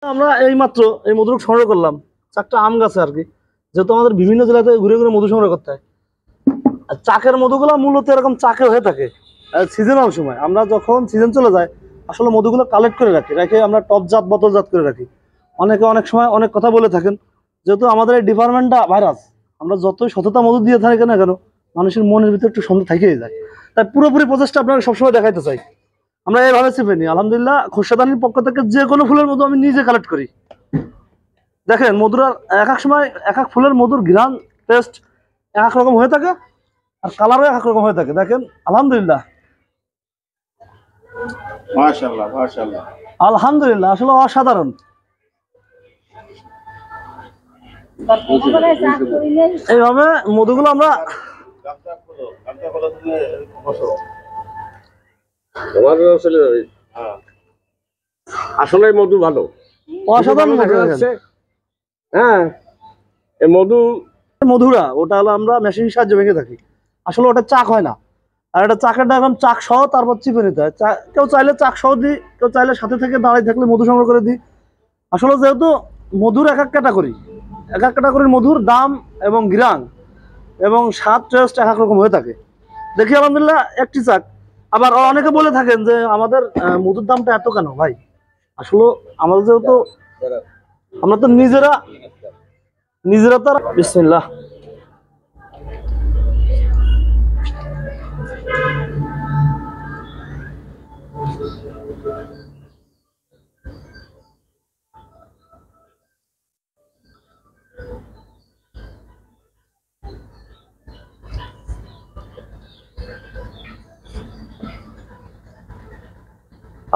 আমরা এই মাত্র এই মধুর সংগ্রহ করলাম চারটা আম গাছে আর কি, যেহেতু আমাদের বিভিন্ন জেলাতে ঘুরে ঘুরে মধু সংগ্রহ করতে হয়। আর চাকের মধুগুলো মূলত এরকম চাকে হয়ে থাকে সিজনাল সময়। আমরা যখন সিজন চলে যায় আসলে মধুগুলো কালেক্ট করে রাখি, রেখে আমরা টপজাত বোতলজাত করে রাখি। অনেকে অনেক সময় অনেক কথা বলে থাকেন, যেহেতু আমাদের এই ডিপার্টমেন্টটা ভাইরাস, আমরা যতই সততা মধু দিয়ে থাকি না কেন মানুষের মনের ভিতরে একটু সন্দেহ থেকেই যায়। তাই পুরোপুরি প্রচেষ্টা আপনাকে সবসময় দেখাইতে চাই। আমরা এইভাবে চেপে নিই। আলহামদুলিল্লাহ খোরশেদানির পক্ষ থেকে যে কোনো ফুলের মধু আমি নিজে কালেক্ট করি। দেখেন মধুর এক এক সময় এক এক ফুলের মধুর ঘ্রাণ টেস্ট এক এক রকম হয়ে থাকে, আর কালারও এক এক রকম হয়ে থাকে। দেখেন আলহামদুলিল্লাহ মাশাআল্লাহ মাশাআল্লাহ আলহামদুলিল্লাহ আসলে অসাধারণ। এইভাবে মধুগুলো আমরা আসলে মধু ভালো, অসাধারণ হ্যাঁ। এই মধুরা ওটা হলো আমরা মেশিনের সাহায্যে ভেঙে থাকি, আসলে ওটা চাক হয় না। আর এটা চাকের ডায়াগ্রাম চাক সহ তারপর চিপে নিতে হয়। কেউ চাইলে চাক সহ দিই, কেউ চাইলে সাথে থেকে দাঁড়িয়ে থাকলে মধু সংগ্রহ করে দিই। আসলে যেহেতু মধুর এক এক ক্যাটাগরির মধুর দাম এবং ঘ্রাণ এবং স্বাদ টেস্ট এক এক রকম হয়ে থাকে। দেখি আলহামদুলিল্লাহ একটি চাক। আবার অনেকে বলে থাকেন যে আমাদের মধুর দামটা এত কেন ভাই, আসলে আমাদের যেহেতু আমরা তো নিজেরা তো বিসমিল্লাহ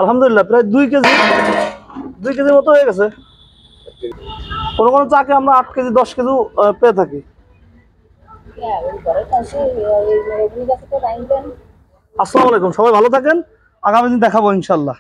আলহামদুলিল্লাহ প্রায় 2 কেজির মতো হয়ে গেছে। কোনো কোনো চাকে আমরা 8 কেজি 10 কেজি পেয়ে থাকি। আসসালামু আলাইকুম, সবাই ভালো থাকেন, আগামী দিন দেখাবো ইনশাল্লাহ।